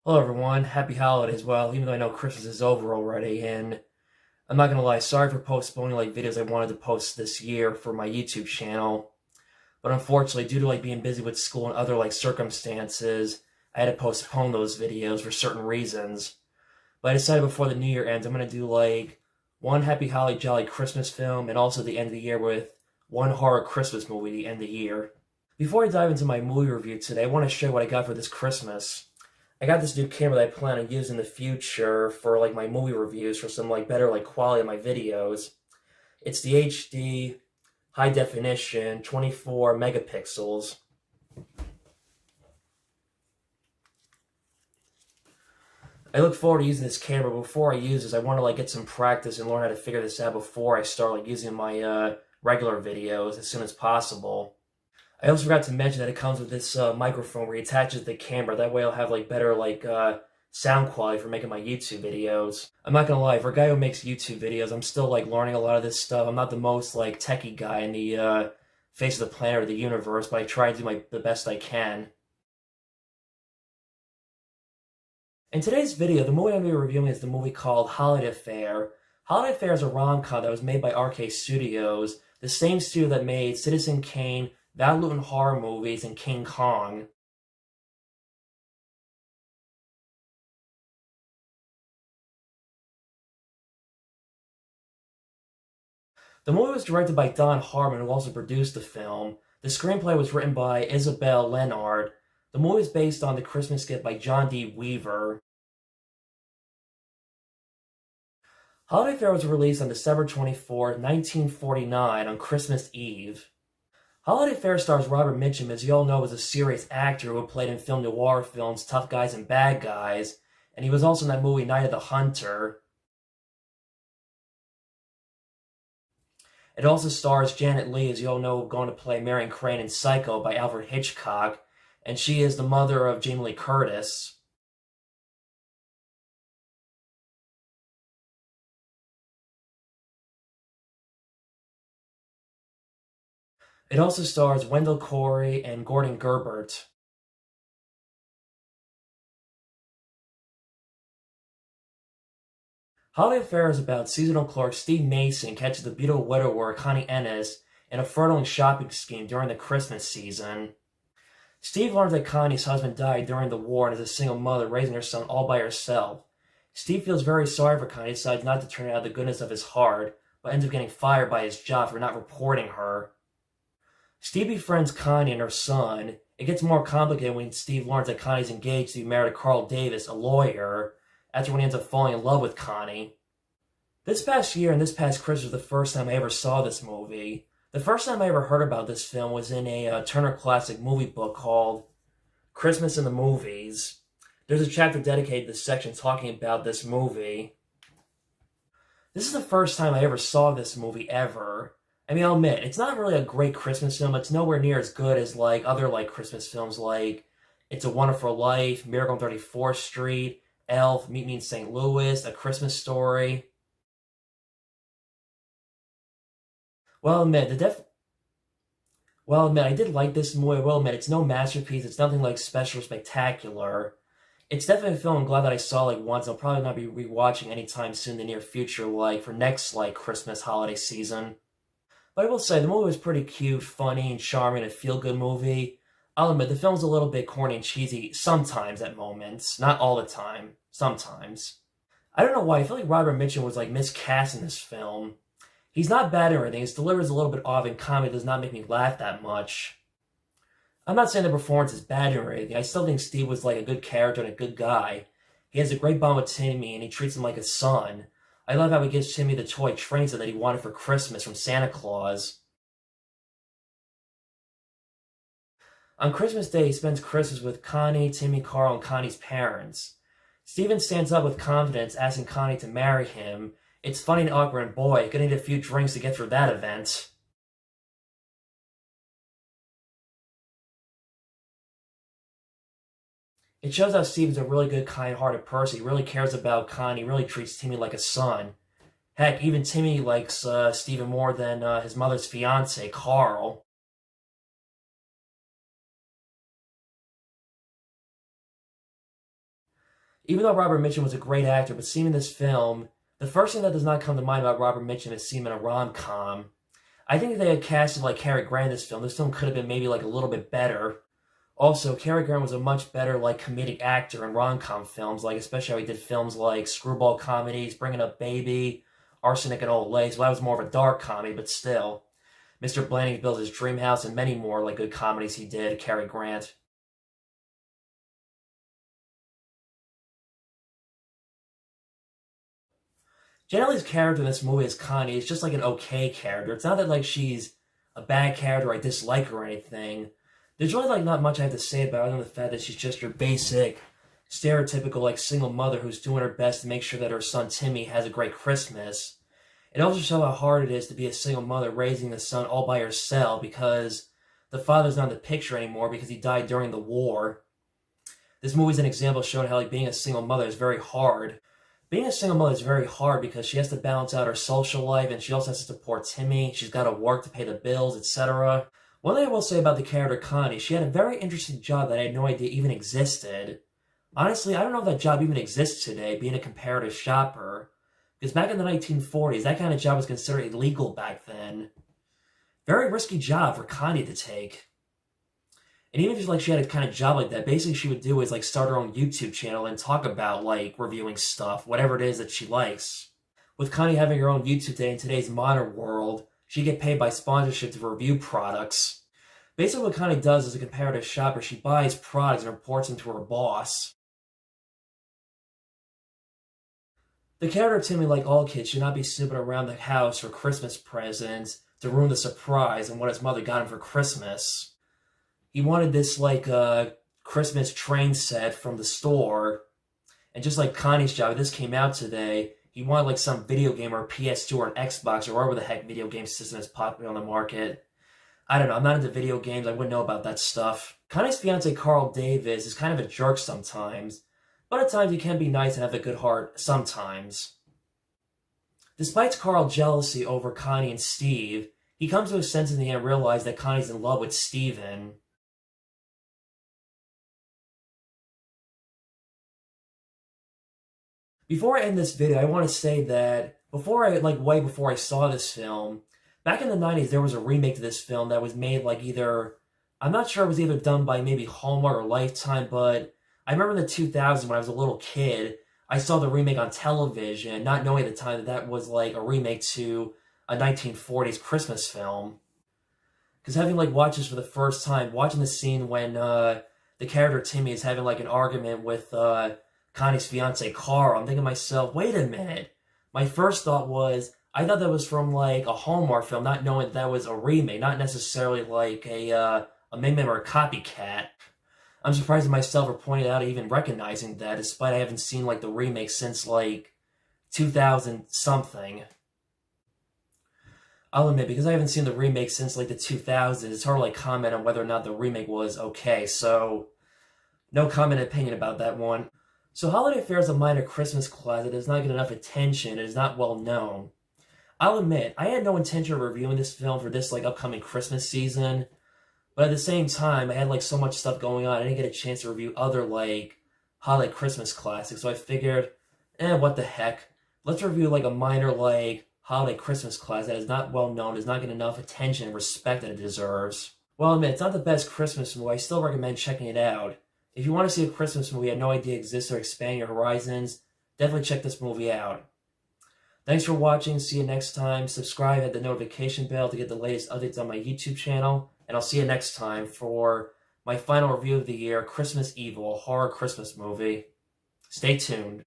Hello everyone, happy holidays. Well, even though I know Christmas is over already, and I'm not gonna lie, sorry for postponing videos I wanted to post this year for my YouTube channel. But unfortunately, due to being busy with school and other circumstances, I had to postpone those videos for certain reasons. But I decided before the new year ends, I'm gonna do one happy holly jolly Christmas film and also the end of the year with one horror Christmas movie the end of the year. Before I dive into my movie review today, I want to show you what I got for this Christmas. I got this new camera that I plan on using in the future for my movie reviews for some better quality of my videos. It's the HD high definition 24 megapixels. I look forward to using this camera. Before I use this, I want to get some practice and learn how to figure this out before I start using my regular videos as soon as possible. I also forgot to mention that it comes with this microphone where you attach it to the camera. That way I'll have better sound quality for making my YouTube videos. I'm not gonna lie, for a guy who makes YouTube videos, I'm still learning a lot of this stuff. I'm not the most techie guy in the face of the planet or the universe, but I try to do the best I can. In today's video, the movie I'm going to be reviewing is the movie called Holiday Affair. Holiday Affair is a rom-com that was made by RKO Studios, the same studio that made Citizen Kane, Val Lewton horror movies, and King Kong. The movie was directed by Don Hartman, who also produced the film. The screenplay was written by Isabel Lenort. The movie is based on The Christmas Gift by John D. Weaver. Holiday Affair was released on December 24, 1949, on Christmas Eve. Holiday Affair stars Robert Mitchum, as you all know, was a serious actor who played in film noir films Tough Guys and Bad Guys, and he was also in that movie Night of the Hunter. It also stars Janet Leigh, as you all know, going to play Marion Crane in Psycho by Alfred Hitchcock, and she is the mother of Jamie Lee Curtis. It also stars Wendell Corey and Gordon Gerbert. Holiday Affair is about seasonal clerk Steve Mason catches the beautiful widower Connie Ennis in a furtling shopping scheme during the Christmas season. Steve learns that Connie's husband died during the war and is a single mother raising her son all by herself. Steve feels very sorry for Connie and decides not to turn out the goodness of his heart, but ends up getting fired by his job for not reporting her. Steve befriends Connie and her son. It gets more complicated when Steve learns that Connie's engaged to be married to Carl Davis, a lawyer, after when he ends up falling in love with Connie. This past year and this past Christmas was the first time I ever saw this movie. The first time I ever heard about this film was in a Turner Classic movie book called Christmas in the Movies. There's a chapter dedicated to this section talking about this movie. This is the first time I ever saw this movie ever. I mean, I'll admit, it's not really a great Christmas film. It's nowhere near as good as other Christmas films like It's a Wonderful Life, Miracle on 34th Street, Elf, Meet Me in St. Louis, A Christmas Story. Well, I did like this movie. Well, admit, it's no masterpiece. It's nothing special or spectacular. It's definitely a film I'm glad that I saw once. I'll probably not be rewatching anytime soon in the near future, for next Christmas holiday season. But I will say, the movie was pretty cute, funny, and charming, and a feel-good movie. I'll admit, the film's a little bit corny and cheesy sometimes at moments. Not all the time. Sometimes. I don't know why. I feel like Robert Mitchum was miscast in this film. He's not bad or anything. His delivery is a little bit off, and comedy does not make me laugh that much. I'm not saying the performance is bad or anything. I still think Steve was a good character and a good guy. He has a great bond with Timmy, and he treats him like a son. I love how he gives Timmy the toy train set that he wanted for Christmas from Santa Claus. On Christmas Day, he spends Christmas with Connie, Timmy, Carl, and Connie's parents. Steven stands up with confidence, asking Connie to marry him. It's funny and awkward, and boy, gonna need a few drinks to get through that event. It shows how Steven's a really good, kind-hearted person. He really cares about Connie, really treats Timmy like a son. Heck, even Timmy likes Steven more than his mother's fiance, Carl. Even though Robert Mitchum was a great actor, but seeing this film, the first thing that does not come to mind about Robert Mitchum is seeing him in a rom-com. I think if they had casted like Cary Grant in this film could have been maybe like a little bit better. Also, Cary Grant was a much better like comedic actor in rom-com films, like especially how he did films like screwball comedies, Bringing Up Baby, Arsenic and Old Lace. Well, that was more of a dark comedy, but still. Mr. Blandings Builds His Dream House and many more like good comedies he did, Cary Grant. Janelle's character in this movie as Connie is just like an okay character. It's not that like she's a bad character or I dislike her or anything. There's really like not much I have to say about her other than the fact that she's just your basic, stereotypical like single mother who's doing her best to make sure that her son Timmy has a great Christmas. It also shows how hard it is to be a single mother raising the son all by herself because the father's not in the picture anymore because he died during the war. This movie's an example showing how like being a single mother is very hard. Being a single mother is very hard because she has to balance out her social life and she also has to support Timmy. She's got to work to pay the bills, etc. One thing I will say about the character Connie, she had a very interesting job that I had no idea even existed. Honestly, I don't know if that job even exists today, being a comparative shopper. Because back in the 1940s, that kind of job was considered illegal back then. Very risky job for Connie to take. And even if like she had a kind of job like that, basically she would do is like start her own YouTube channel and talk about like reviewing stuff, whatever it is that she likes. With Connie having her own YouTube today in today's modern world, she get paid by sponsorship to review products. Basically what Connie does as a comparative shopper, she buys products and reports them to her boss. The character Timmy, like all kids, should not be snooping around the house for Christmas presents to ruin the surprise and what his mother got him for Christmas. He wanted this like Christmas train set from the store, and just like Connie's job, this came out today. He wanted like some video game or a PS2 or an Xbox or whatever the heck video game system is popular on the market. I don't know, I'm not into video games, I wouldn't know about that stuff. Connie's fiance Carl Davis is kind of a jerk sometimes, but at times he can be nice and have a good heart sometimes. Despite Carl's jealousy over Connie and Steve, he comes to his senses in the end and realizes that Connie's in love with Steven. Before I end this video, I want to say that way before I saw this film, back in the 90s, there was a remake to this film that was made like I'm not sure it was either done by maybe Hallmark or Lifetime, but I remember in the 2000s when I was a little kid, I saw the remake on television, not knowing at the time that that was like a remake to a 1940s Christmas film. Because having like watched this for the first time, watching the scene when the character Timmy is having like an argument with Connie's fiance Carl, I'm thinking to myself, wait a minute. My first thought was, I thought that was from like a Hallmark film, not knowing that was a remake, not necessarily like a mimic or a copycat. I'm surprised at myself for pointing out, even recognizing that, despite I haven't seen like the remake since like 2000 something. I'll admit, because I haven't seen the remake since like the 2000s, it's hard to like comment on whether or not the remake was okay, so no comment opinion about that one. So Holiday Fair is a minor Christmas classic that does not get enough attention and is not well known. I'll admit, I had no intention of reviewing this film for this like upcoming Christmas season, but at the same time, I had like so much stuff going on, I didn't get a chance to review other like holiday Christmas classics, so I figured, what the heck, let's review like a minor like holiday Christmas classic that is not well known, does not get enough attention and respect that it deserves. Well, I'll admit, it's not the best Christmas movie, I still recommend checking it out. If you want to see a Christmas movie you had no idea exists or expand your horizons, definitely check this movie out. Thanks for watching, see you next time, subscribe, hit the notification bell to get the latest updates on my YouTube channel, and I'll see you next time for my final review of the year, Christmas Evil, a horror Christmas movie. Stay tuned.